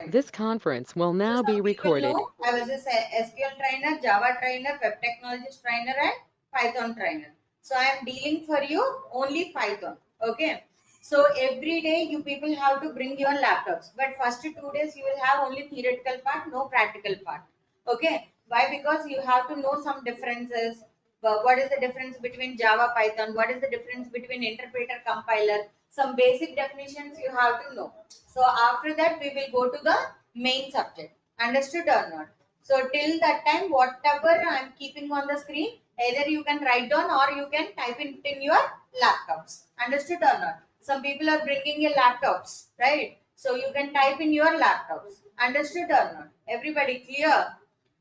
This conference will So now be some people recorded. know I was a SQL trainer, Java trainer, web technologist trainer, and Python trainer. So I am dealing for you only Python. Okay. So every day you people have to bring your laptops, but first 2 days you will have only theoretical part, no practical part. Okay. Why? Because you have to know some differences. What is the difference between Java, Python? What is the difference between interpreter, compiler? Some basic definitions you have to know. So after that we will go to the main subject. Understood or not? So till that time, whatever I am keeping on the screen, either you can write down or you can type it in your laptops. Understood or not? Some people are bringing your laptops, right? So you can type in your laptops. Understood or not? Everybody clear?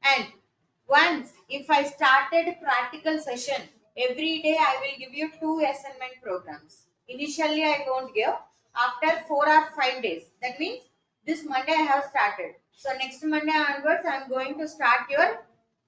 And once if I started practical session, every day I will give you 2 assignment programs. Initially I don't give. After 4 or 5 days, that means this Monday I have started. So next Monday onwards I am going to start your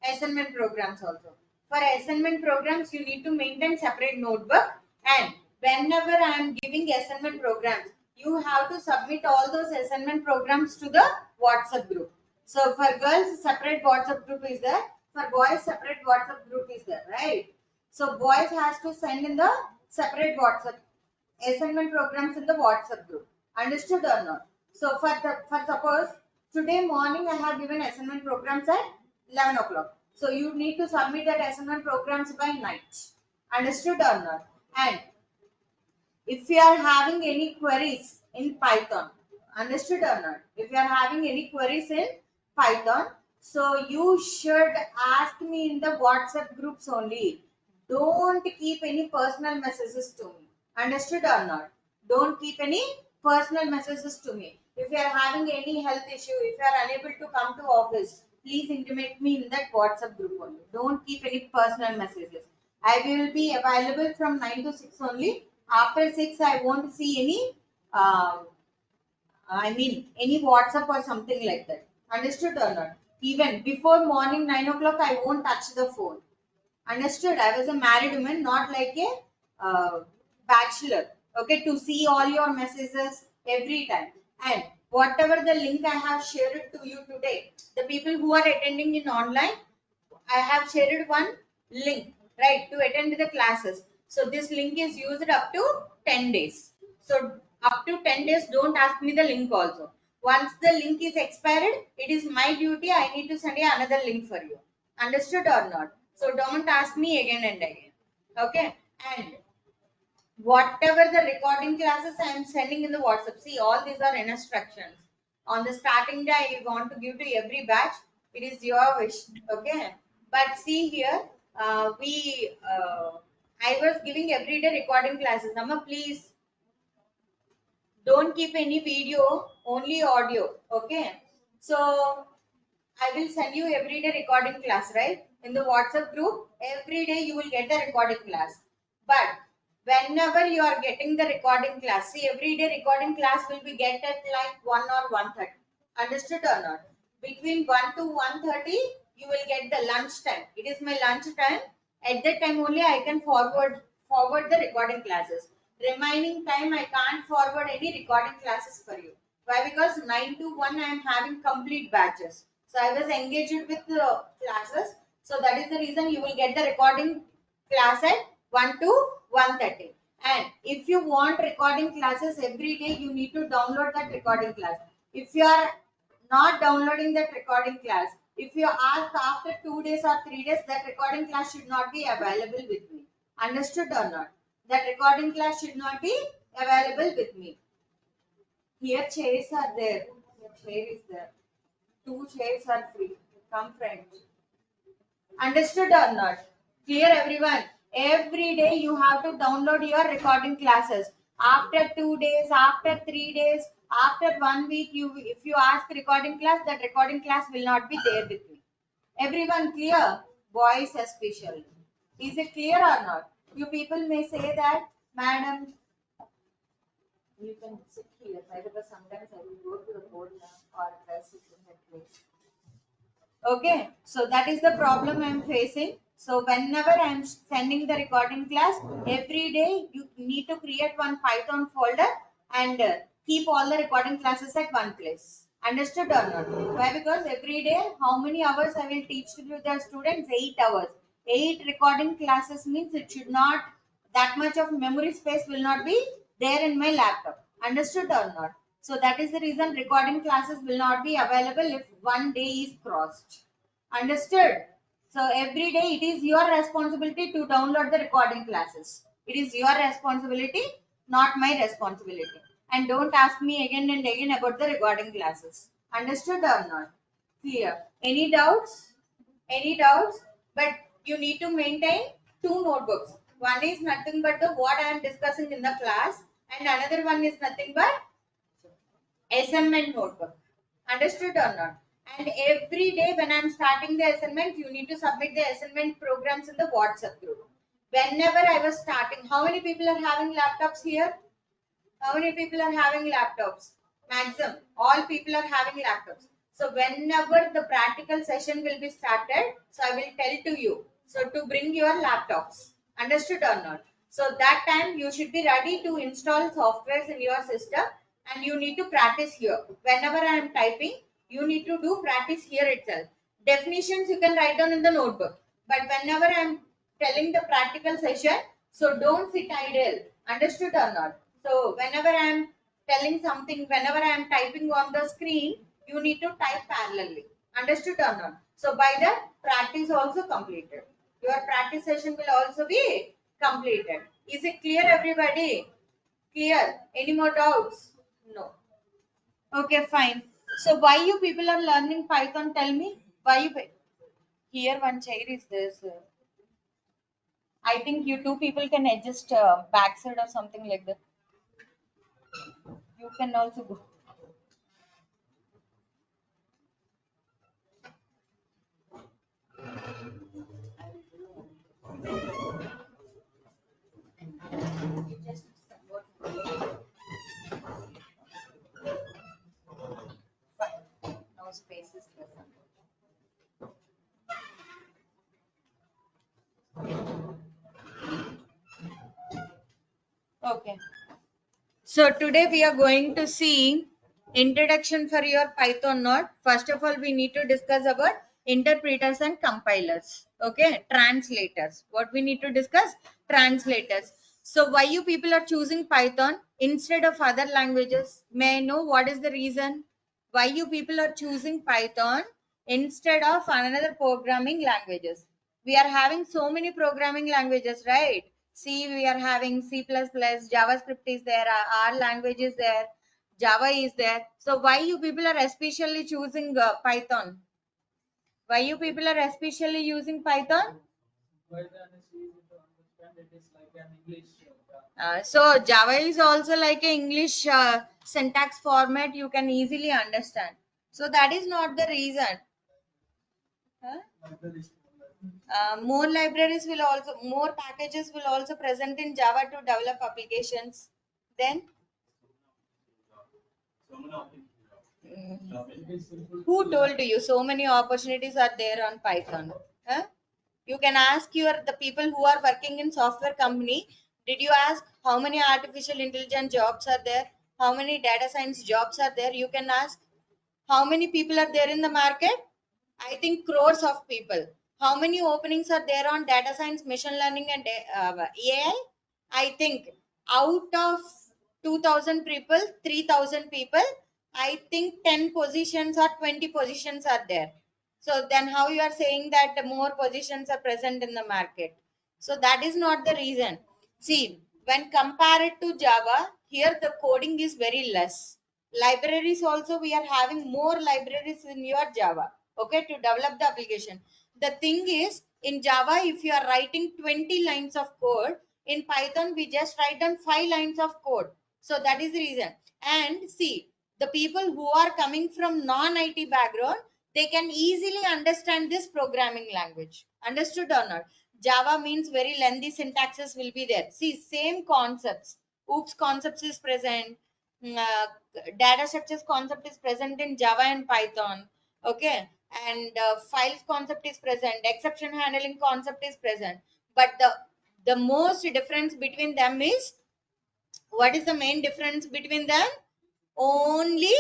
assignment programs also. For assignment programs you need to maintain separate notebook, and whenever I am giving assignment programs, you have to submit all those assignment programs to the WhatsApp group. So for girls, separate WhatsApp group is there. For boys, separate WhatsApp group is there, right? So boys has to send in the separate WhatsApp assignment programs in the WhatsApp group. Understood or not? So for suppose today morning I have given assignment programs at 11 o'clock. So you need to submit that assignment programs by night. Understood or not? And if you are having any queries in Python, understood or not? If you are having any queries in Python, so you should ask me in the WhatsApp groups only. Don't keep any personal messages to me. Understood or not? Don't keep any personal messages to me. If you are having any health issue, if you are unable to come to office, please intimate me in that WhatsApp group only. Don't keep any personal messages. I will be available from 9 to 6 only. After 6, I won't see any, any WhatsApp or something like that. Understood or not? Even before morning 9 o'clock, I won't touch the phone. Understood? I was a married woman, not like a bachelor. Okay, to see all your messages every time. And whatever the link I have shared it to you today, the people who are attending in online, I have shared one link, right, to attend the classes. So this link is used up to 10 days. So up to 10 days, don't ask me the link also. Once the link is expired, it is my duty. I need to send you another link for you. Understood or not? So don't ask me again and again. Okay. And whatever the recording classes I am sending in the WhatsApp, see, all these are instructions. On the starting day, I want to give to every batch. It is your wish, okay? But see here, I was giving everyday recording classes. Amma, please don't keep any video, only audio, okay? So I will send you everyday recording class, right? In the WhatsApp group, every day you will get a recording class. But whenever you are getting the recording class, see, everyday recording class will be get at like 1 or 1:30. Understood or not? Between 1 to 1:30, you will get the lunch time. It is my lunch time. At that time only I can forward the recording classes. Remaining time I can't forward any recording classes for you. Why? Because 9 to 1 I am having complete batches. So I was engaged with the classes. So that is the reason you will get the recording class at 1 to 1:30. And if you want recording classes every day, you need to download that recording class. If you are not downloading that recording class, if you ask after 2 days or 3 days, that recording class should not be available with me. Understood or not? That recording class should not be available with me. Here chairs are there. Here chair is there. 2 chairs are free. Come friends. Understood or not? Clear everyone? Every day you have to download your recording classes. After 2 days, after 3 days, after 1 week, you if you ask recording class, that recording class will not be there with me. Everyone clear? Boys especially. Is it clear or not? You people may say that, madam, you can sit here. Because sometimes I will go to the board now or else sit in that place. Okay, so that is the problem I'm facing. So whenever I'm sending the recording class, every day you need to create one Python folder and keep all the recording classes at one place. Understood or not? Why? Because every day, how many hours I will teach to the students? 8 hours. 8 recording classes means it should not, that much of memory space will not be there in my laptop. Understood or not? So that is the reason recording classes will not be available if one day is crossed. Understood? So every day it is your responsibility to download the recording classes. It is your responsibility, not my responsibility. And don't ask me again and again about the recording classes. Understood or not? Clear. Any doubts? Any doubts? But you need to maintain two notebooks. One is nothing but the what I am discussing in the class, and another one is nothing but assignment notebook. Understood or not? And every day when I'm starting the assignment, you need to submit the assignment programs in the WhatsApp group. Whenever I was starting, how many people are having laptops here? How many people are having laptops? Maximum. All people are having laptops. So whenever the practical session will be started, so I will tell to you. So to bring your laptops. Understood or not? So that time you should be ready to install softwares in your system and you need to practice here. Whenever I am typing, you need to do practice here itself. Definitions you can write down in the notebook. But whenever I am telling the practical session, so don't sit idle. Understood or not? So whenever I am telling something, whenever I am typing on the screen, you need to type parallelly. Understood or not? So by that, practice also completed. Your practice session will also be completed. Is it clear, everybody? Clear? Any more doubts? No. Okay, fine. So why you people are learning Python? Tell me. Why you? Here one chair is this. I think you two people can adjust backside or something like that. You can also go. Fine. No spaces left. Okay. So today we are going to see introduction for your Python node. First of all, we need to discuss about interpreters and compilers. Okay, translators. What we need to discuss? Translators. So why you people are choosing Python instead of other languages? May I know what is the reason? Why you people are choosing Python instead of another programming languages? We are having so many programming languages, right? C, we are having C++, JavaScript is there, R language is there, Java is there. So why you people are especially choosing Python? Why you people are especially using Python? So Java is also like an English syntax format you can easily understand. So that is not the reason. Huh? More libraries will also, more packages will also present in Java to develop applications. Then who told you so many opportunities are there on Python? Huh? You can ask your the people who are working in software company. Did you ask how many artificial intelligence jobs are there? How many data science jobs are there? You can ask how many people are there in the market. I think crores of people. How many openings are there on data science, machine learning, and AI? I think out of 2,000 people, 3,000 people, I think 10 positions or 20 positions are there. So then how you are saying that more positions are present in the market? So that is not the reason. See, when compared to Java, here the coding is very less. Libraries also, we are having more libraries in your Java, okay, to develop the application. The thing is, in Java, if you are writing 20 lines of code, in Python, we just write down 5 lines of code. So that is the reason. And see, the people who are coming from non-IT background, they can easily understand this programming language. Understood or not? Java means very lengthy syntaxes will be there. See, same concepts. Oops concepts is present. Data structures concept is present in Java and Python. Okay. And files concept is present. Exception handling concept is present. But the most difference between them is, what is the main difference between them? Only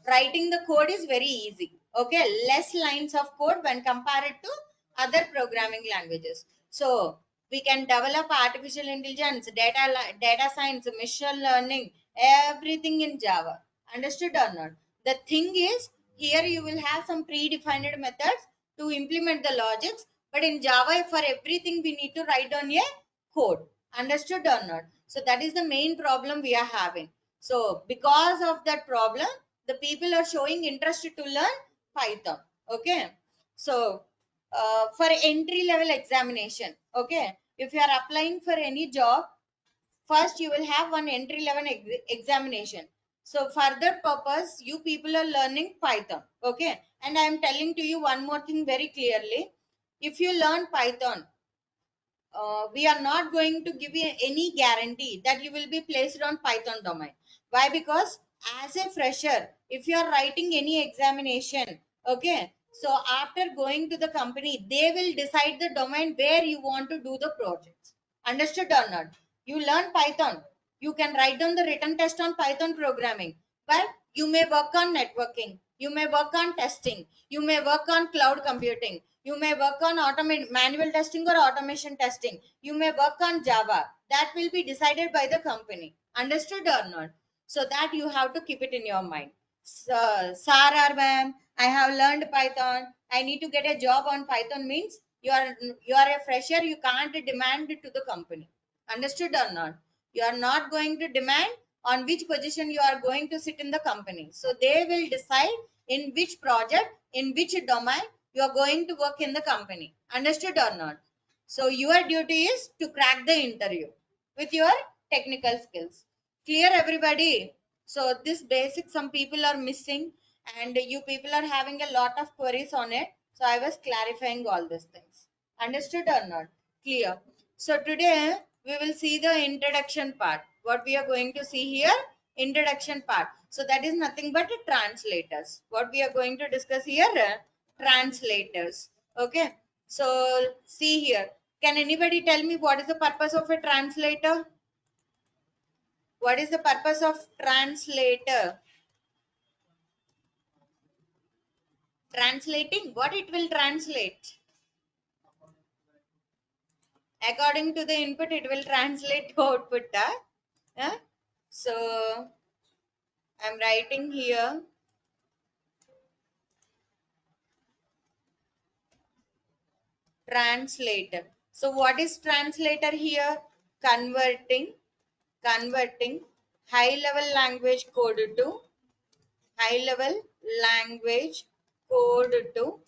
writing the code is very easy. Okay, less lines of code when compared to other programming languages. So we can develop artificial intelligence, data science, machine learning, everything in Java. Understood or not? The thing is, here you will have some predefined methods to implement the logics, but in Java, for everything we need to write on a code. Understood or not? So that is the main problem we are having. So because of that problem, the people are showing interest to learn Python. Okay. So for entry level examination, okay, if you are applying for any job, first you will have one entry level examination. So for that purpose, you people are learning Python. Okay. And I am telling to you one more thing very clearly. If you learn Python, we are not going to give you any guarantee that you will be placed on Python domain. Why? Because as a fresher, if you are writing any examination, okay, so after going to the company, they will decide the domain where you want to do the projects. Understood or not? You learn Python, you can write down the written test on Python programming, but you may work on networking, you may work on testing, you may work on cloud computing, you may work on manual testing or automation testing, you may work on Java. That will be decided by the company. Understood or not? So that you have to keep it in your mind. So, sir or ma'am, I have learned Python, I need to get a job on Python means you are a fresher, you can't demand it to the company. Understood or not? You are not going to demand on which position you are going to sit in the company. So they will decide in which project, in which domain you are going to work in the company. Understood or not? So your duty is to crack the interview with your technical skills. Clear, everybody? So this basic some people are missing, and you people are having a lot of queries on it. So I was clarifying all these things. Understood or not? Clear. So today we will see the introduction part. What we are going to see here, introduction part. So that is nothing but translators. What we are going to discuss here, translators. Okay. So see here. Can anybody tell me what is the purpose of a translator? What is the purpose of translator? Translating. What it will translate? According to the input, it will translate to output. Huh? So I'm writing here translator. So what is translator here? Converting, converting high level language code to high level language code to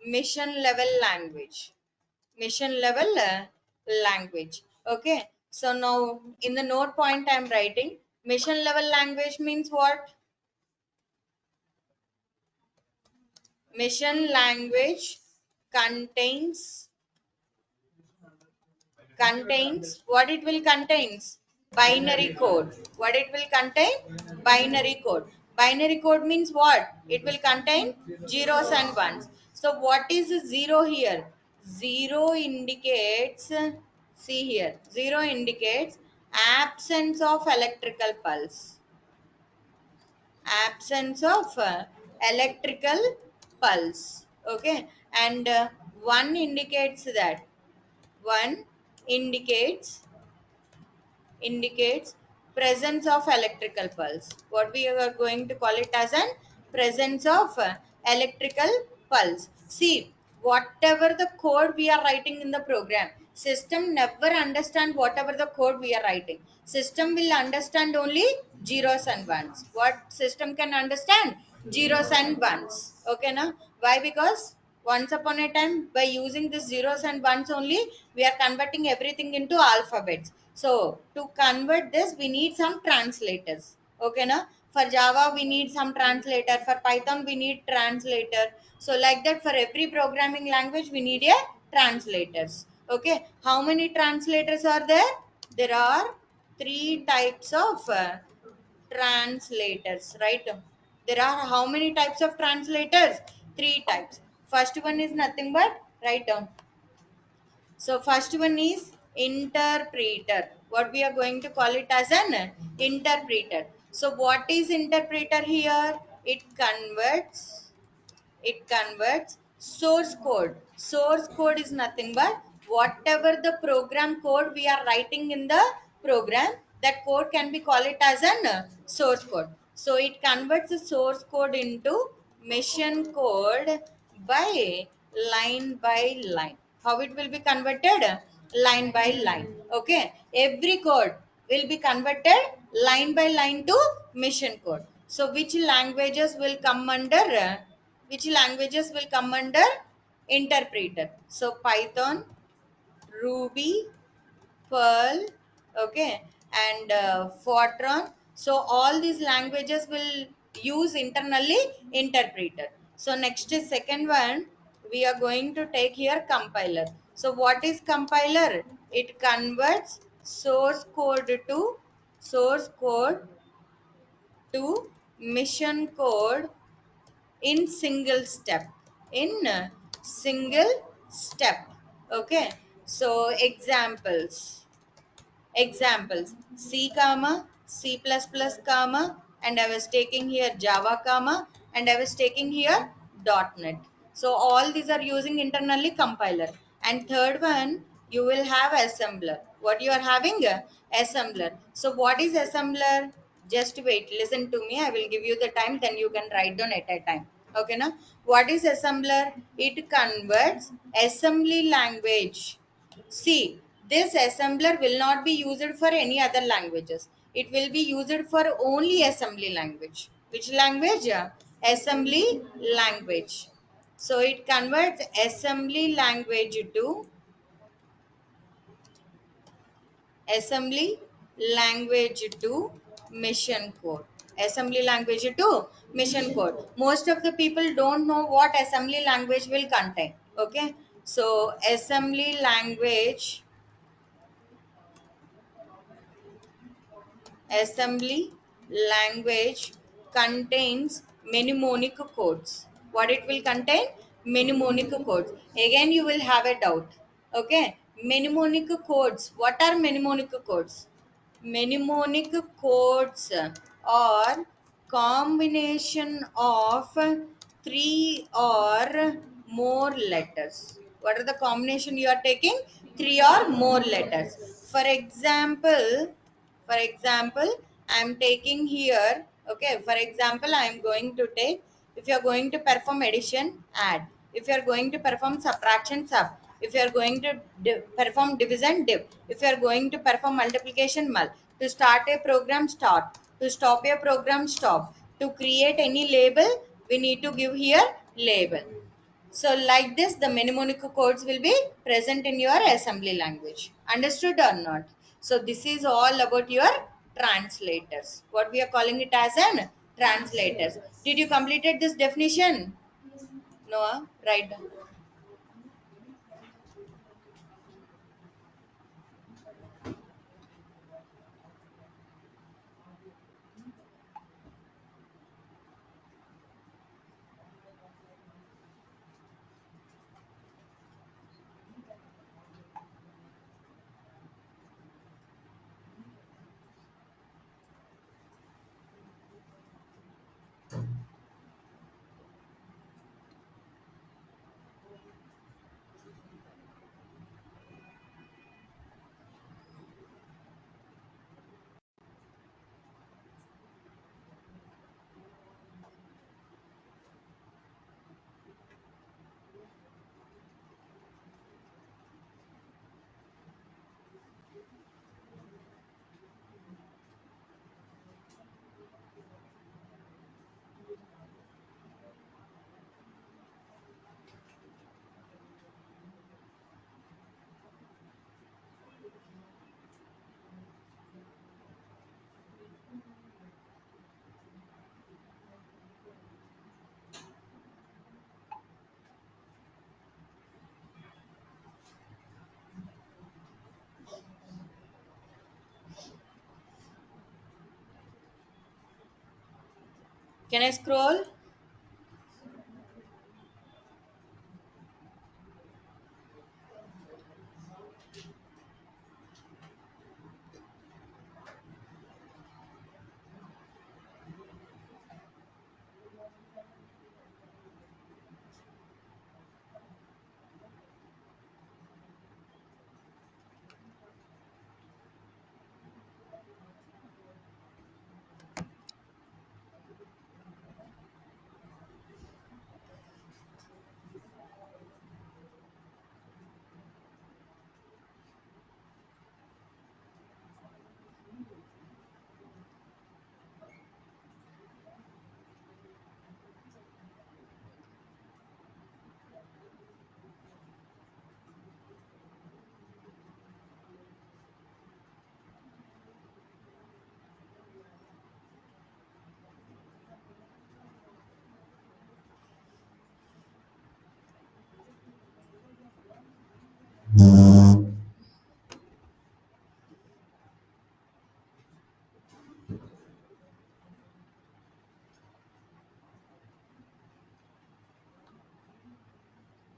mission level language. Mission level language. Okay. So now in the note point I'm writing mission level language means what? Mission language contains what it will contains? Binary code. What it will contain? Binary code. Binary code means what? It will contain zeros and ones. So what is zero here? Zero indicates, see here, zero indicates absence of electrical pulse. Absence of electrical pulse. Okay. And one indicates that, one indicates indicates presence of electrical pulse. What we are going to call it as an presence of electrical pulse. See, whatever the code we are writing in the program, system never understand whatever the code we are writing. System will understand only zeros and ones. What system can understand? Zeros and ones. Okay, na? Why? Because once upon a time, by using the zeros and ones only, we are converting everything into alphabets. So to convert this, we need some translators. Okay, na? For Java, we need some translator. For Python, we need translator. So like that, for every programming language, we need a translators. Okay. How many translators are there? There are three types of translators, right? There are how many types of translators? Three types. First one is nothing but, write down. So first one is interpreter. What we are going to call it as an interpreter. So what is interpreter here? it converts source code. Source code is nothing but whatever the program code we are writing in the program, that code can be called it as an source code. So it converts the source code into mission code by line. How it will be converted? Line by line. Okay, every code will be converted line by line to mission code. So which languages will come under interpreter? So Python, Ruby, Perl, okay, and Fortran. So all these languages will use internally interpreter. So next is second one, we are going to take here compiler. So what is compiler? It converts source code to mission code in single step. Okay, so examples C comma C plus plus comma, and I was taking here Java comma, and I was taking here .NET. So all these are using internally compiler. And third one, you will have assembler. What you are having? Assembler. So what is assembler? Just wait, listen to me, I will give you the time, then you can write down at a time. Okay, now what is assembler? It converts assembly language. See, this assembler will not be used for any other languages. It will be used for only assembly language. Which language? Assembly language. So it converts assembly language to mission code. Assembly language to mission code. Most of the people don't know what assembly language will contain. Okay. So assembly language contains mnemonic codes. What it will contain? Mnemonic codes. Again, you will have a doubt. Okay, mnemonic codes. What are mnemonic codes? Mnemonic codes are combination of three or more letters. What are the combination you are taking? Three or more letters. For example, I am taking here, okay, for example, I am going to take, if you are going to perform addition, add. If you are going to perform subtraction, sub. If you are going to perform division, div. If you are going to perform multiplication, mul. To start a program, start. To stop a program, stop. To create any label, we need to give here label. So like this, the mnemonic codes will be present in your assembly language. Understood or not? So this is all about your translators. What we are calling it as an translators. Did you completed this definition? No, right. Can I scroll?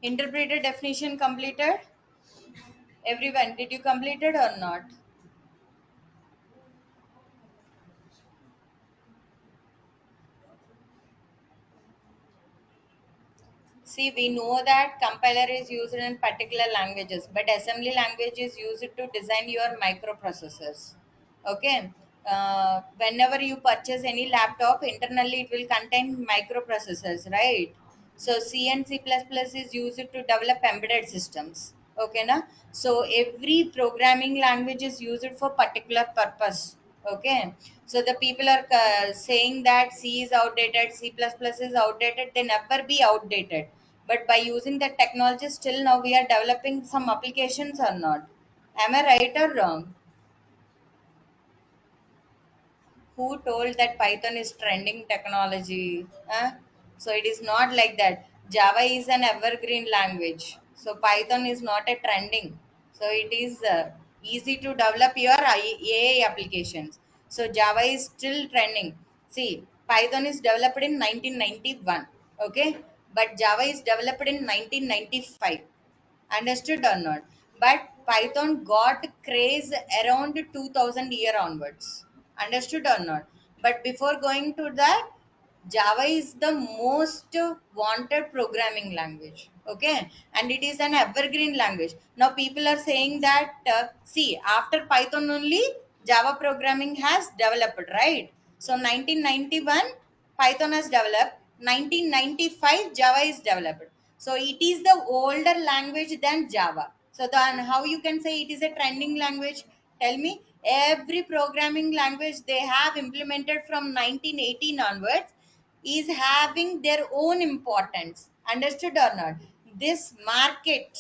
Interpreter definition completed? Everyone, did you complete it or not? See, we know that compiler is used in particular languages, but assembly language is used to design your microprocessors. Okay. Whenever you purchase any laptop, internally it will contain microprocessors, right? So C and C++ is used to develop embedded systems. Okay, na? So every programming language is used for particular purpose. Okay. So the people are saying that C is outdated, C++ is outdated. They never be outdated, but by using the technology still now we are developing some applications or not. Am I right or wrong? Who told that Python is trending technology? Huh? So it is not like that. Java is an evergreen language, so Python is not a trending. So it is easy to develop your AI applications. So Java is still trending. See, Python is developed in 1991, okay, but Java is developed in 1995. Understood or not? But Python got craze around 2000 year onwards. Understood or not? But before going to that, Java is the most wanted programming language. Okay, and it is an evergreen language. Now people are saying that see, after Python only Java programming has developed, right? So 1991 Python has developed, 1995 Java is developed. So it is the older language than Java. So then how you can say it is a trending language? Tell me. Every programming language they have implemented from 1918 onwards is having their own importance. Understood or not? This market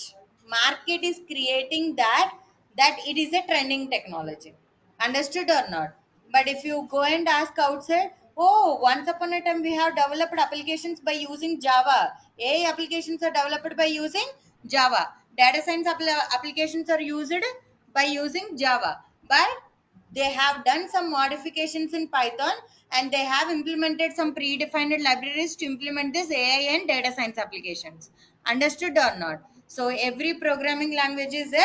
is creating that it is a trending technology. Understood or not? But if you go and ask outside, oh, once upon a time we have developed applications by using Java. AI applications are developed by using Java. Data science applications are used by using Java. But they have done some modifications in Python, and they have implemented some predefined libraries to implement this AI and data science applications. Understood or not? So every programming language is a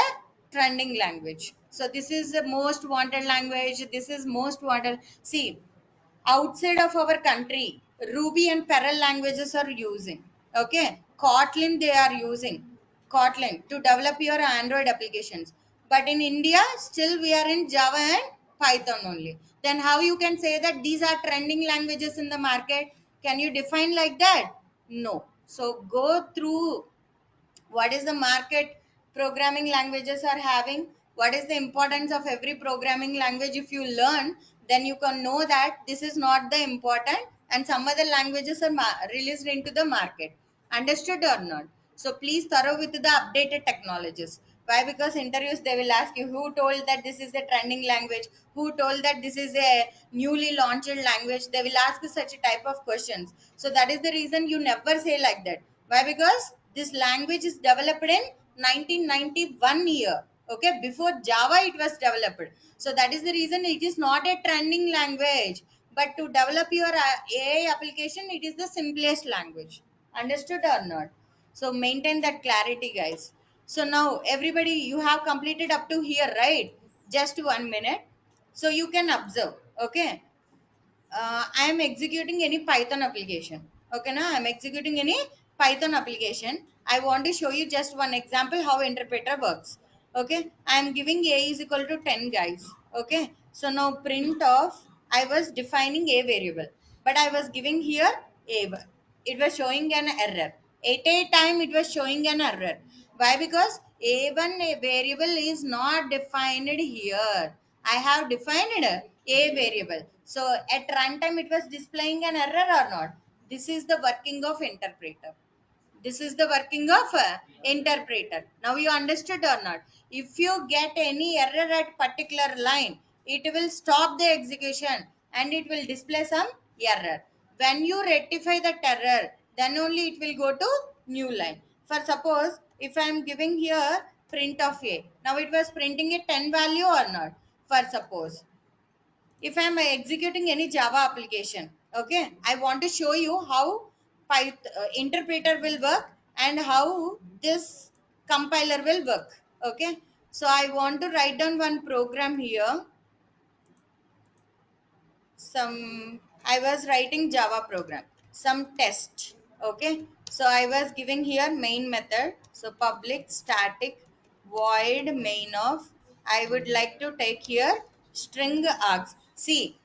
trending language. So this is the most wanted language. This is most wanted. See, outside of our country, Ruby and Perl languages are using. Okay, Kotlin they are using. Kotlin to develop your Android applications. But in India, still we are in Java and Python only. Then how you can say that these are trending languages in the market? Can you define like that? No. So go through what is the market programming languages are having, what is the importance of every programming language. If you learn, then you can know that this is not the important, and some other languages are released into the market. Understood or not? So please thorough with the updated technologies. Why? Because interviews they will ask you who told that this is a trending language, who told that this is a newly launched language. They will ask such a type of questions. So that is the reason you never say like that. Why? Because this language is developed in 1991 year. Okay, before Java it was developed. So that is the reason it is not a trending language. But to develop your AI application, it is the simplest language. Understood or not? So maintain that clarity, guys. So now everybody, you have completed up to here, right? Just 1 minute. So you can observe. Okay, I am executing any Python application. Okay, now I'm executing any Python application. I want to show you just one example how interpreter works. Okay, I am giving a is equal to 10, guys. Okay, so now print of, I was defining a variable, but I was giving here a. It was showing an error. At a time, it was showing an error. Why? Because a1 a variable is not defined here. I have defined a variable. So at runtime, it was displaying an error or not. This is the working of interpreter. This is the working of interpreter. Now you understood or not? If you get any error at particular line, it will stop the execution and it will display some error. When you rectify that error, then only it will go to new line. For suppose if I am giving here print of a, now it was printing a 10 value or not. For suppose if I'm executing any Java application, okay, I want to show you how Python interpreter will work and how this compiler will work. Okay, so I want to write down one program here. I was writing Java program, some test. Okay, so I was giving here main method. So public static void main of, I would like to take here string args. See,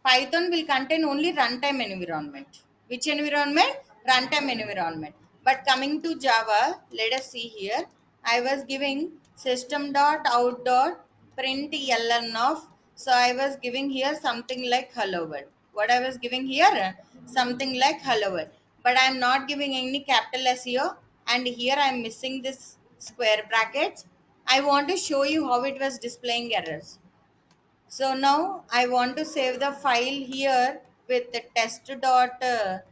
Python will contain only runtime environment. Which environment? Runtime environment. But coming to Java, let us see here. I was giving system.out.println of. So I was giving here something like hello world. What I was giving here? Something like hello world. But I am not giving any capital S here. And here I am missing this square brackets. I want to show you how it was displaying errors. So now I want to save the file here with the test.java.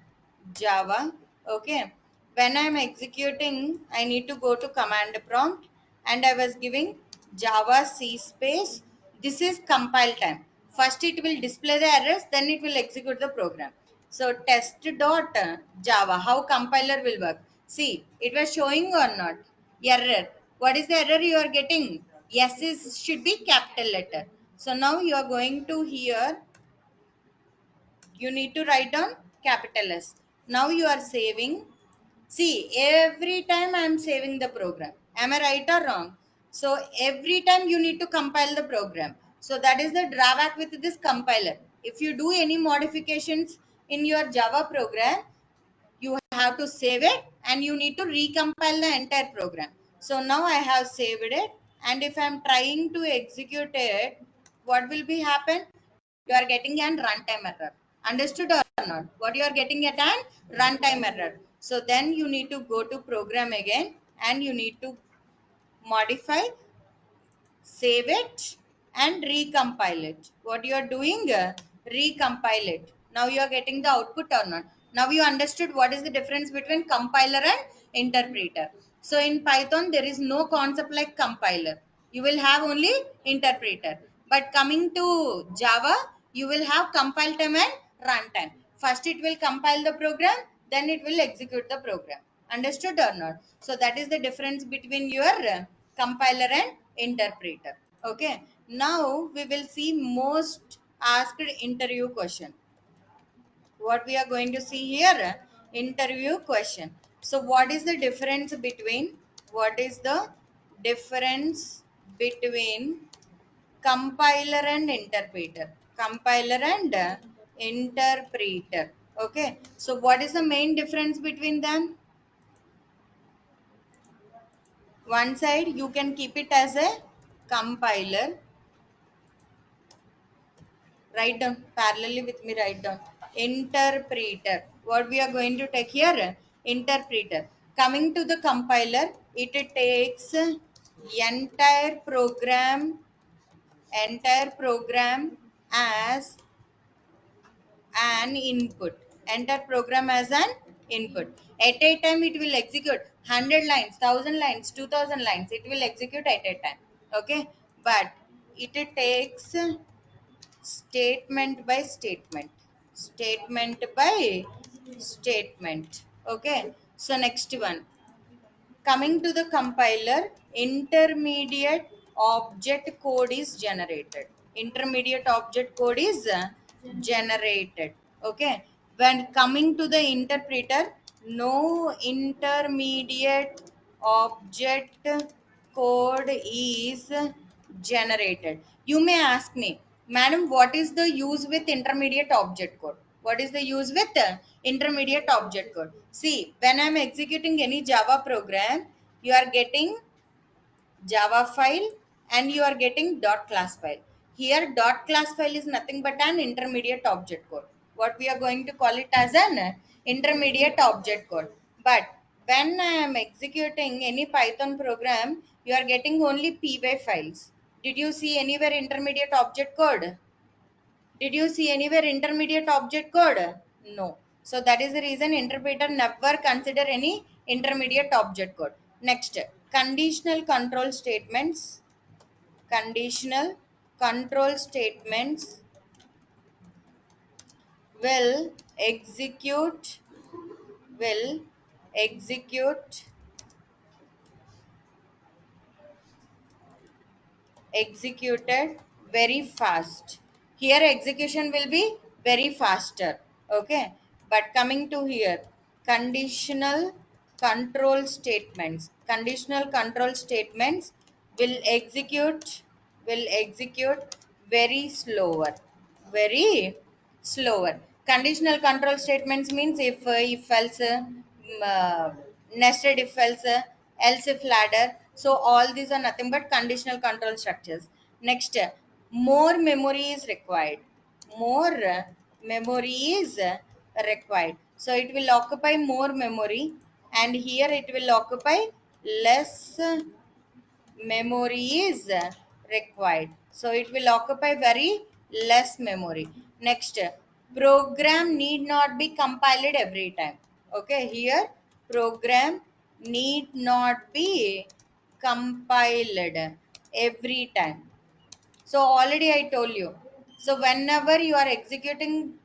Okay. When I'm executing, I need to go to command prompt and I was giving Java C space. This is compile time. First it will display the errors, then it will execute the program. So test.java, how compiler will work. See, it was showing or not? Error. What is the error you are getting? Yes is should be capital letter. So now you are going to here, you need to write down capital S. Now you are saving. See, every time I am saving the program. Am I right or wrong? So every time you need to compile the program. So that is the drawback with this compiler. If you do any modifications in your Java program, you have to save it and you need to recompile the entire program. So now I have saved it, and if I'm trying to execute it, what will be happen? You are getting an runtime error. Understood or not? What you are getting at an runtime error. So then you need to go to program again and you need to modify, save it and recompile it. What you are doing? Recompile it. Now you are getting the output or not? Now you understood what is the difference between compiler and interpreter. So in Python there is no concept like compiler. You will have only interpreter. But coming to Java, you will have compile time and runtime. First it will compile the program, then it will execute the program. Understood or not? So that is the difference between your compiler and interpreter. Okay, now we will see most asked interview question. What we are going to see here, interview question. So what is the difference between compiler and interpreter? Compiler and interpreter. Okay, so what is the main difference between them? One side you can keep it as a compiler. Write down parallelly with me, write down interpreter. What we are going to take here? Interpreter. Coming to the compiler, it takes entire program as an input. Enter program as an input. At a time it will execute 100 lines, 1000 lines, 2000 lines. It will execute at a time. Okay, but it takes statement by statement. Okay, so next one, coming to the compiler, intermediate object code is generated. Intermediate object code is generated. Okay, when coming to the interpreter, no intermediate object code is generated. You may ask me, madam, what is the use with intermediate object code? What is the use with intermediate object code? See, when I'm executing any Java program, you are getting Java file and you are getting dot class file. Here dot class file is nothing but an intermediate object code. What we are going to call it as an intermediate object code. But when I am executing any Python program, you are getting only py files. Did you see anywhere intermediate object code? Did you see anywhere intermediate object code? No. So that is the reason interpreter never consider any intermediate object code. Next, conditional control statements. Conditional control statements will execute will execute executed very fast. Here execution will be very faster. Okay, but coming to here, conditional conditional control statements will execute very very slower. Conditional control statements means if else, nested if else if ladder. So all these are nothing but conditional control structures. Next, more memory is required. More memory is required, so it will occupy more memory, and here it will occupy less memory is required, so it will occupy very less memory. Next, program need not be compiled every time. Okay, here program need not be compiled every time. So already I told you. So whenever you are executing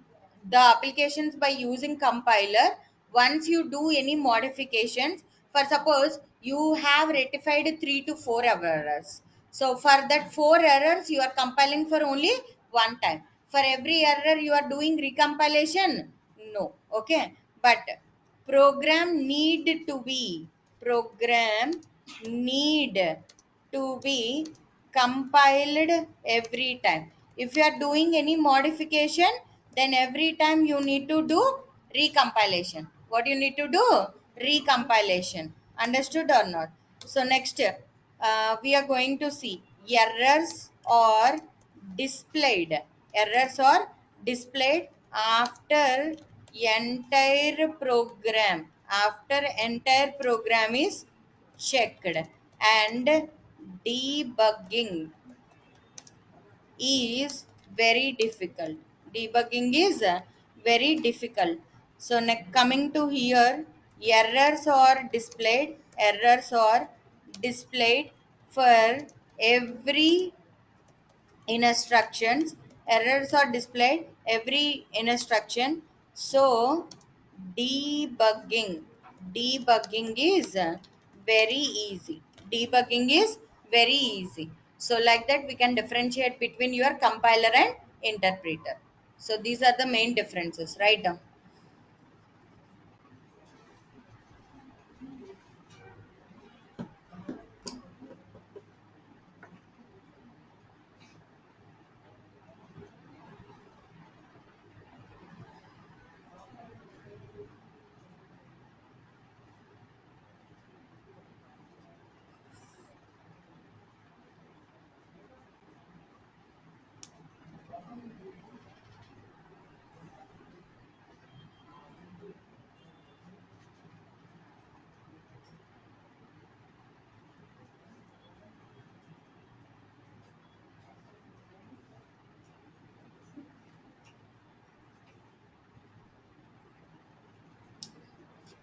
the applications by using compiler, once you do any modifications, for suppose you have rectified 3 to 4 errors. So for that 4 errors, you are compiling for only one time. For every error, you are doing recompilation. No. Okay. But program need to be compiled every time. If you are doing any modification, then every time you need to do recompilation. What you need to do? Recompilation. Understood or not? So next, we are going to see errors or displayed. Errors are displayed after entire program is checked, and debugging is very difficult. Debugging is very difficult. So coming to here, errors are displayed for every instructions. Errors are displayed every instruction. So debugging debugging is very easy. Debugging is very easy. So like that we can differentiate between your compiler and interpreter. So these are the main differences, right?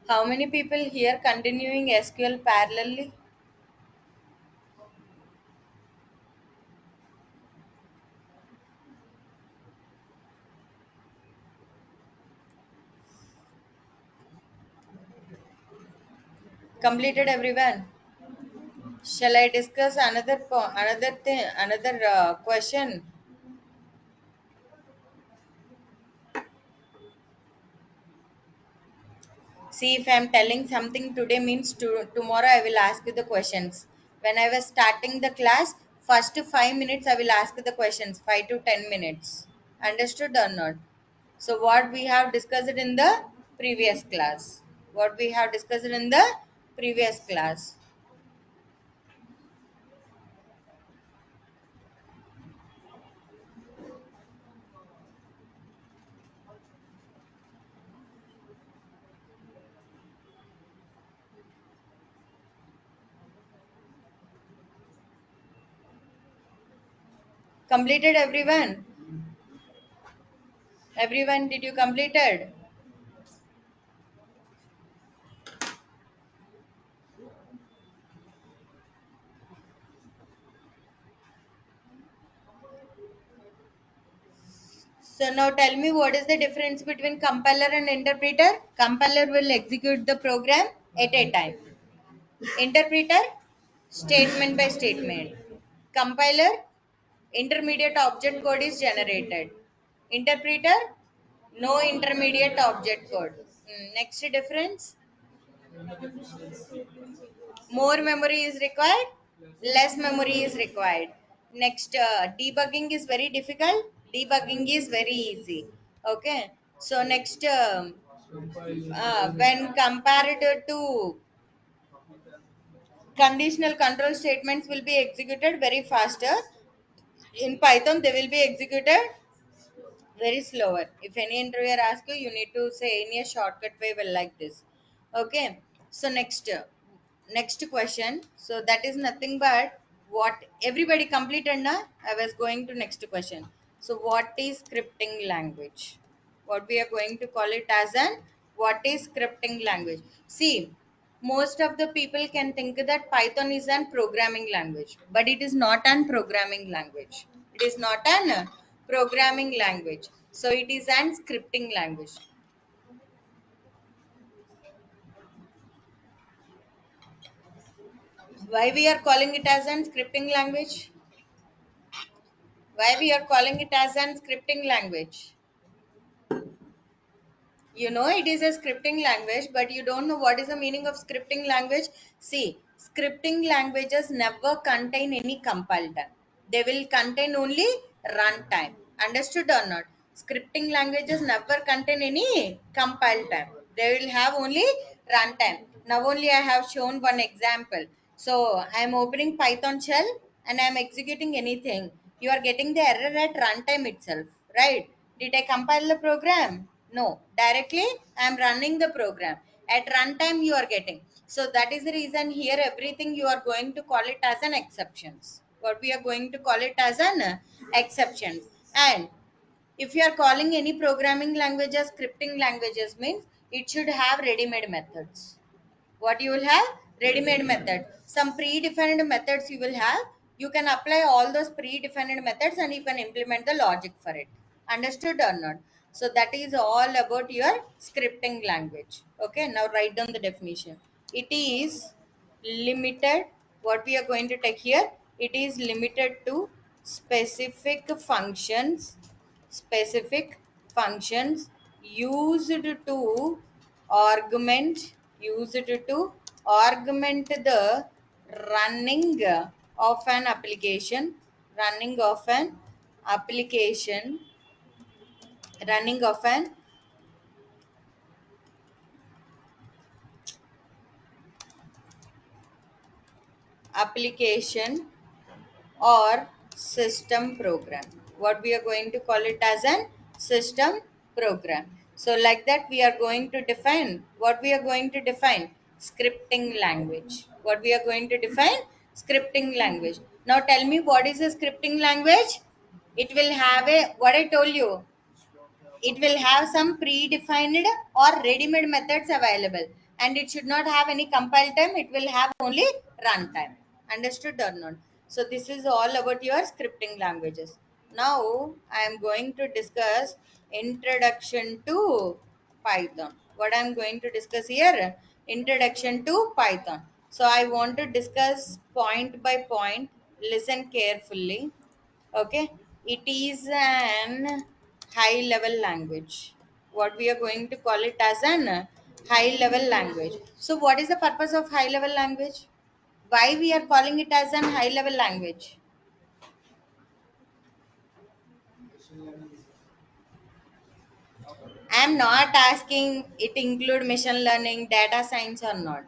How many people here continuing SQL parallelly? Completed everyone? Shall I discuss another thing, another question? See, if I'm telling something today means tomorrow I will ask you the questions. When I was starting the class, first 5 minutes I will ask the questions, 5 to 10 minutes. Understood or not? So what we have discussed in the previous class? What we have discussed in the previous class? Completed everyone? Everyone, did you completed? So now tell me, what is the difference between compiler and interpreter? Compiler will execute the program at a time. Interpreter, statement by statement. Compiler, intermediate object code is generated. Interpreter, no intermediate object code. Next difference, more memory is required, less memory is required. Next, debugging is very difficult, debugging is very easy. Okay, so next, when compared to conditional control statements will be executed very faster, in Python they will be executed very slower. If any interviewer asks you, you need to say in a shortcut way, well, like this. Okay, so next question. So that is nothing but what everybody completed now. I was going to next question. So what is scripting language? What we are going to call it as an, what is scripting language? See, most of the people can think that Python is an programming language, but it is not an programming language. It is not an programming language. So it is an scripting language. Why we are calling it as an scripting language? Why we are calling it as an scripting language? You know it is a scripting language, but you don't know what is the meaning of scripting language. See, scripting languages never contain any compile time. They will contain only runtime. Understood or not? Scripting languages never contain any compile time. They will have only runtime. Now only I have shown one example. So I am opening Python shell and I am executing anything. You are getting the error at runtime itself, right? Did I compile the program? No. Directly I am running the program. At runtime you are getting. So that is the reason here everything you are going to call it as an exceptions. What we are going to call it as an exceptions. And if you are calling any programming languages scripting languages, means it should have ready-made methods. What you will have? Ready-made method. Some predefined methods you will have. You can apply all those predefined methods and you can implement the logic for it. Understood or not? So that is all about your scripting language. Okay, now write down the definition. It is limited. What we are going to take here, it is limited to specific functions, specific functions used to augment, used to augment the running of an application, running of an application, running of an application or system program. What we are going to call it as an system program. So like that we are going to define, what we are going to define, scripting language. What we are going to define, scripting language. Now tell me, what is a scripting language? It will have a, what I told you, it will have some predefined or ready-made methods available, and it should not have any compile time. It will have only runtime. Understood or not? So this is all about your scripting languages. Now I am going to discuss introduction to Python. What I am going to discuss here, introduction to Python. So I want to discuss point by point. Listen carefully. Okay, it is an high level language. What we are going to call it as an high level language. So what is the purpose of high level language? Why we are calling it as an high level language? I am not asking it include machine learning, data science or not.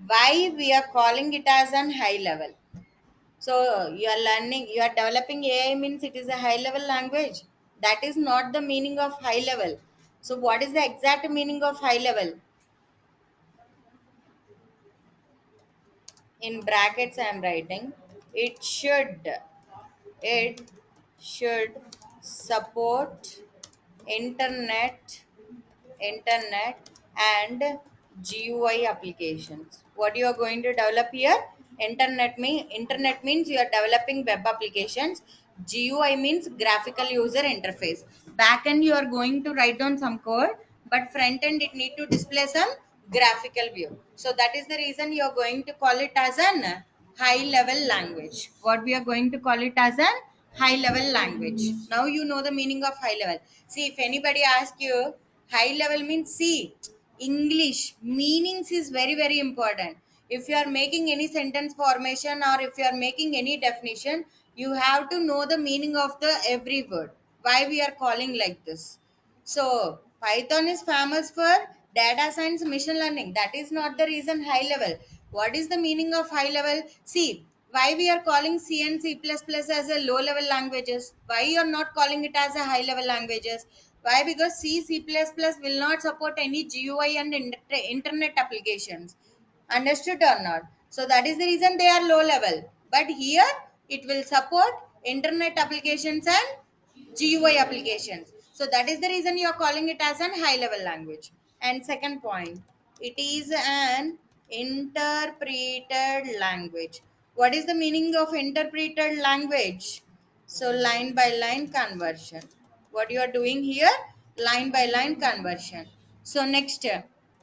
Why we are calling it as an high level? So you are learning, you are developing AI means it is a high level language. That is not the meaning of high level. So what is the exact meaning of high level? In brackets I am writing, it should, it should support internet, internet and GUI applications. What you are going to develop here? Internet means you are developing web applications. GUI means graphical user interface. back end you are going to write down some code, but front end it need to display some graphical view. So that is the reason you are going to call it as an high level language. What we are going to call it as an high level language. Now you know the meaning of high level. See, if anybody asks you high level means, see, English meanings is very very important. If you are making any sentence formation or if you are making any definition, you have to know the meaning of the every word, why we are calling like this. So Python is famous for data science, machine learning. That is not the reason high level. What is the meaning of high level? See, why we are calling C and C++ as a low level languages? Why you are not calling it as a high level languages? Why? Because C, C++ will not support any GUI and internet applications. Understood or not? So that is the reason they are low level. But here it will support internet applications and GUI applications. So that is the reason you are calling it as an high level language. And second point, it is an interpreted language. What is the meaning of interpreted language? So line by line conversion. What you are doing here? Line by line conversion. So next,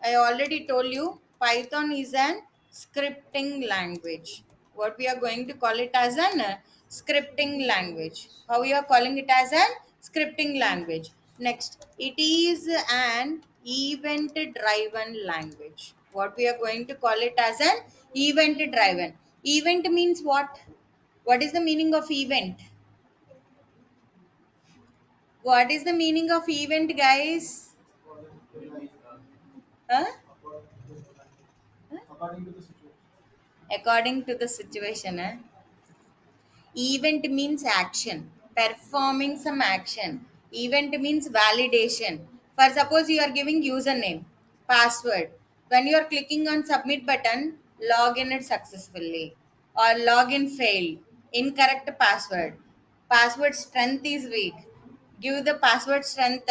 I already told you Python is an scripting language. What we are going to call it as an scripting language. How we are calling it as an scripting language. Next, it is an event driven language. What we are going to call it as an event driven. Event means what? What is the meaning of event? What is the meaning of event, guys? Huh? According to the situation. Event means action, performing some action. Event means validation. For suppose you are giving username, password. When you are clicking on submit button, log in it successfully or login failed. Incorrect password. Password strength is weak. Give the password strength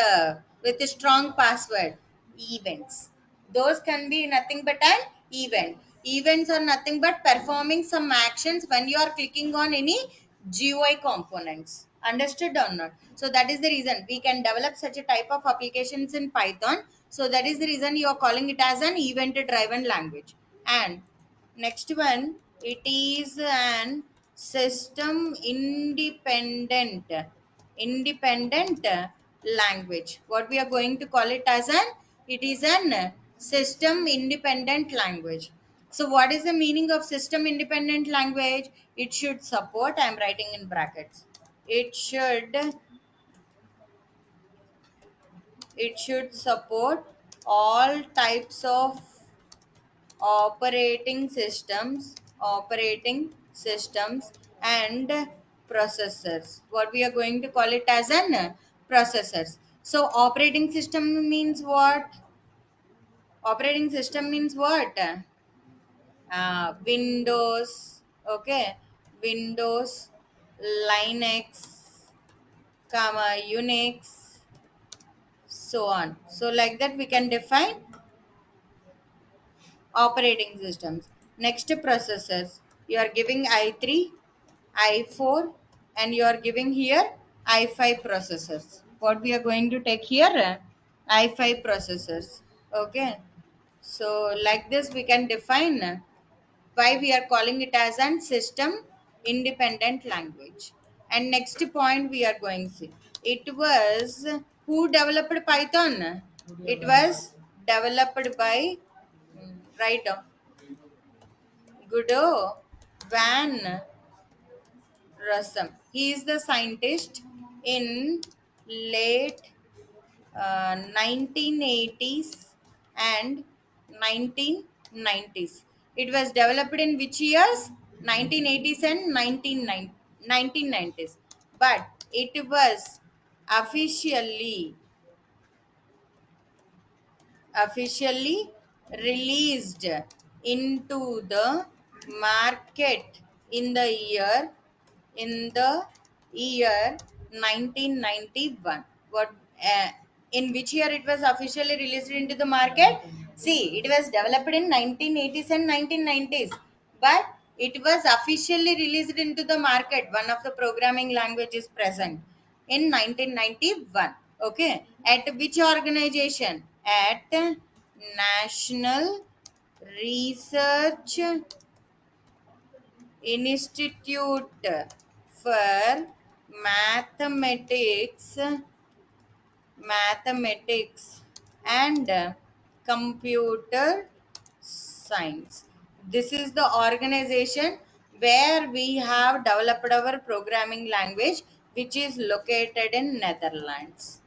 with a strong password. Events. Those can be nothing but an event. Events are nothing but performing some actions when you are clicking on any GUI components. Understood or not? So that is the reason we can develop such a type of applications in Python. So that is the reason you are calling it as an event driven language. And next one, it is an system independent language. What we are going to call it as an, it is an system independent language. So what is the meaning of system independent language? It should support, I am writing in brackets, it should support all types of operating systems and processors. What we are going to call it as an processors. So operating system means what? Operating system means what? Windows. Okay, Windows, Linux, comma Unix, so on. So like that we can define operating systems. Next, processors. You are giving i3, i4, and you are giving here i5 processors. What we are going to take here? I5 processors. Okay. So like this we can define why we are calling it as an system independent language. And next point we are going to see. It was who developed Python? It was developed by right down Guido van Rossum. He is the scientist in late 1980s and 1990s. It was developed in which years? 1980s and 1990s. But it was officially officially released into the market in the year 1991. What in which year it was officially released into the market? See, it was developed in 1980s and 1990s, but it was officially released into the market. One of the programming languages present in 1991. Okay, at which organization? At National Research Institute for Mathematics, Mathematics and Computer Science. This is the organization where we have developed our programming language, which is located in Netherlands.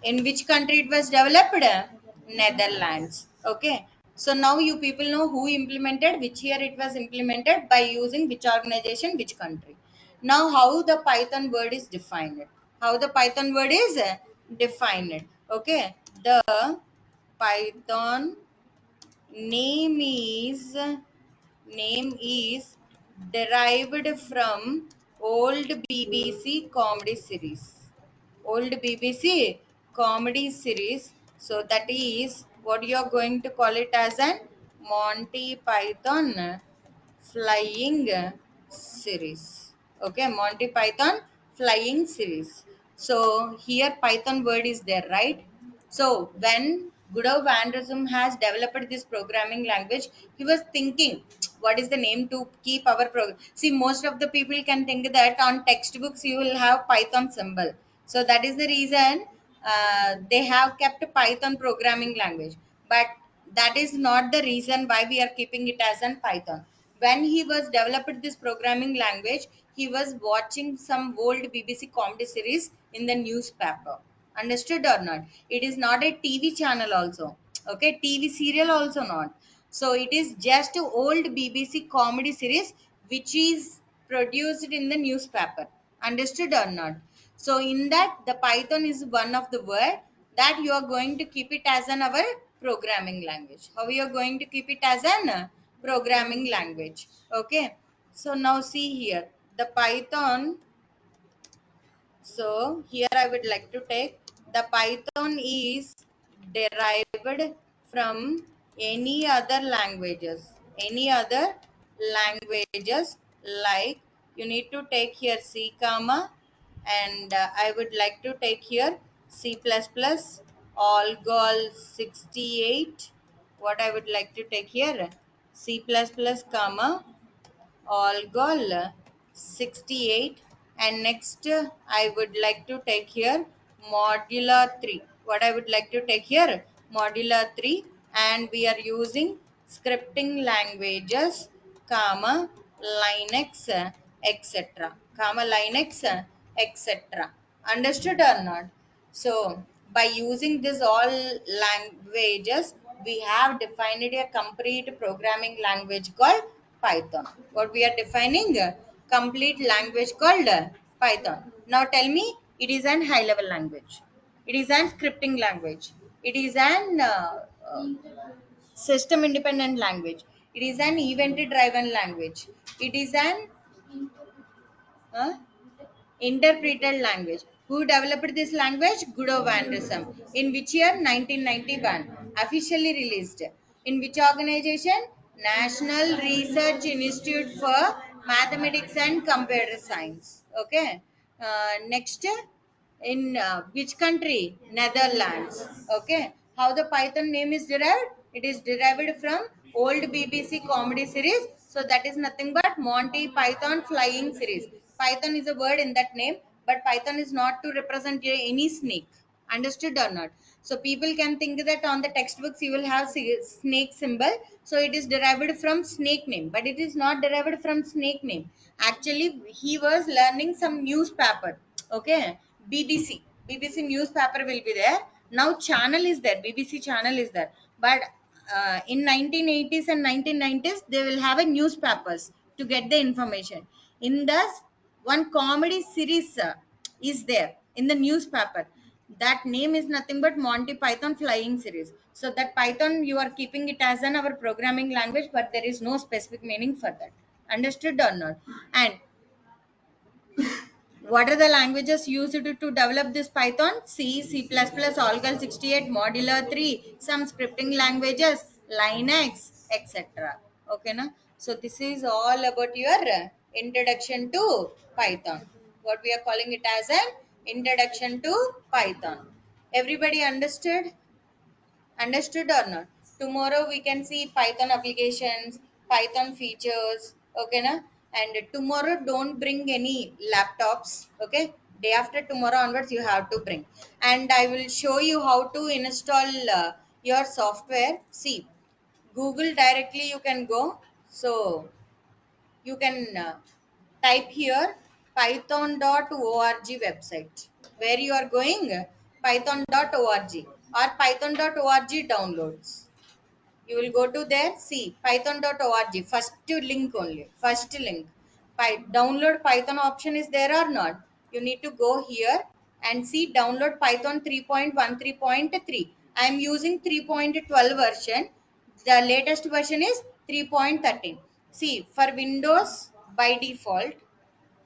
In which country it was developed? Netherlands. Okay. So now you people know who implemented, which year it was implemented, by using which organization, which country. Now how the Python word is defined. How the Python word is defined. Okay. The Python name is derived from old BBC comedy series. Old BBC comedy series. So that is what you are going to call it as an Monty Python flying series. Okay, Monty Python flying series. So here Python word is there, right? So when Gustav van Rossum has developed this programming language, he was thinking, what is the name to keep our program? See, most of the people can think that on textbooks you will have Python symbol. So that is the reason they have kept Python programming language. But that is not the reason why we are keeping it as an Python. When he was developed this programming language, he was watching some old BBC comedy series in the newspaper. Understood or not? It is not a TV channel also. Okay, TV serial also not. So it is just a old BBC comedy series which is produced in the newspaper. Understood or not? So in that, the Python is one of the word that you are going to keep it as an our programming language. How you are going to keep it as an programming language? Okay. So now see here, the Python. So here I would like to take, the Python is derived from any other languages. Any other languages, like you need to take here C comma, and I would like to take here C++, Algol 68. What I would like to take here, C++, comma Algol 68, and next I would like to take here modular 3. What I would like to take here, modular 3, and we are using scripting languages, comma Linux, etc. Comma Linux, etc. Understood or not? So by using this all languages, we have defined a complete programming language called Python. What we are defining? A complete language called Python. Now tell me, it is an high level language. It is an scripting language. It is an system independent language. It is an event driven language. It is an uh, interpreted language. Who developed this language? Gustav van Rossum. In which year? 1991. Officially released. In which organization? National Research Institute for Mathematics and Computer Science. Okay. Next, in which country? Netherlands. Okay. How the Python name is derived? It is derived from old BBC comedy series. So that is nothing but Monty Python flying series. Python is a word in that name, but Python is not to represent any snake. Understood or not? So people can think that on the textbooks you will have snake symbol. So it is derived from snake name, but it is not derived from snake name. Actually, he was learning some newspaper. Okay, BBC newspaper will be there. Now channel is there, BBC channel is there, but in 1980s and 1990s they will have a newspapers to get the information. In this, one comedy series is there in the newspaper. That name is nothing but Monty Python flying series. So that Python, you are keeping it as an our programming language, but there is no specific meaning for that. Understood or not? And what are the languages used to develop this Python? C, C++, Algol 68, Modular 3, some scripting languages, Linux, etc. Okay, na? So this is all about your introduction to Python. What we are calling it as an Introduction to Python. Everybody understood or not? Tomorrow we can see Python applications, Python features. Okay na? And tomorrow don't bring any laptops. Okay, day after tomorrow onwards you have to bring. And I will show you how to install your software. See, Google directly you can go. So you can type here python.org website. Where you are going? Python.org or python.org downloads. You will go to there, see python.org, first link only, first link. Download Python option is there or not? You need to go here and see download Python 3.13.3. I am using 3.12 version. The latest version is 3.13. See, for Windows by default,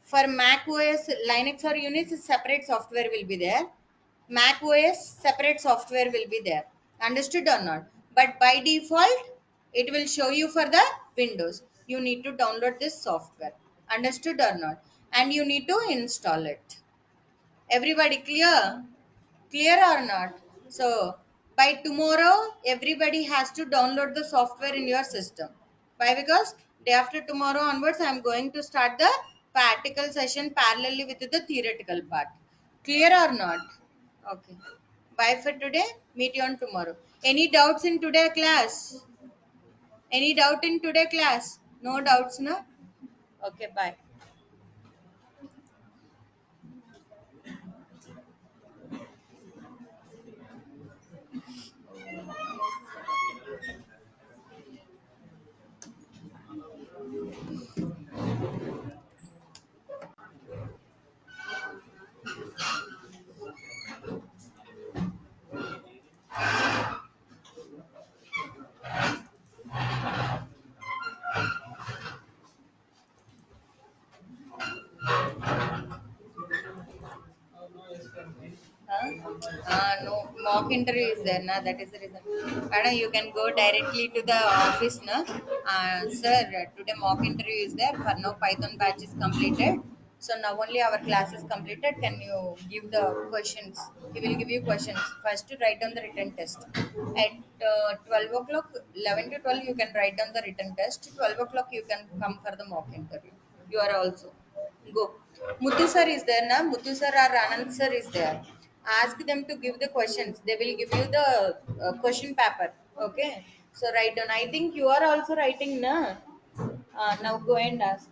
for Mac OS, Linux or Unix, separate software will be there. Mac OS, separate software will be there. Understood or not? But by default, it will show you for the Windows. You need to download this software. Understood or not? And you need to install it. Everybody clear? Clear or not? So by tomorrow, everybody has to download the software in your system. Why? Because day after tomorrow onwards, I am going to start the practical session parallelly with the theoretical part. Clear or not? Okay. Bye for today. Meet you on tomorrow. Any doubts in today class? Any doubt in today class? No doubts, no? Okay, bye. No, mock interview is there, na? That is the reason. Madam, you can go directly to the office, na? Sir, today mock interview is there. For now, Python batch is completed. So now only our class is completed. Can you give the questions? He will give you questions. First, to write down the written test. At 12 o'clock, 11 to 12, you can write down the written test. 12 o'clock, you can come for the mock interview. You are also. Go. Muthu sir is there, na? Muthu sir or Anand sir is there. Ask them to give the questions. They will give you the question paper. Okay. So write down. I think you are also writing, na? Now go and ask.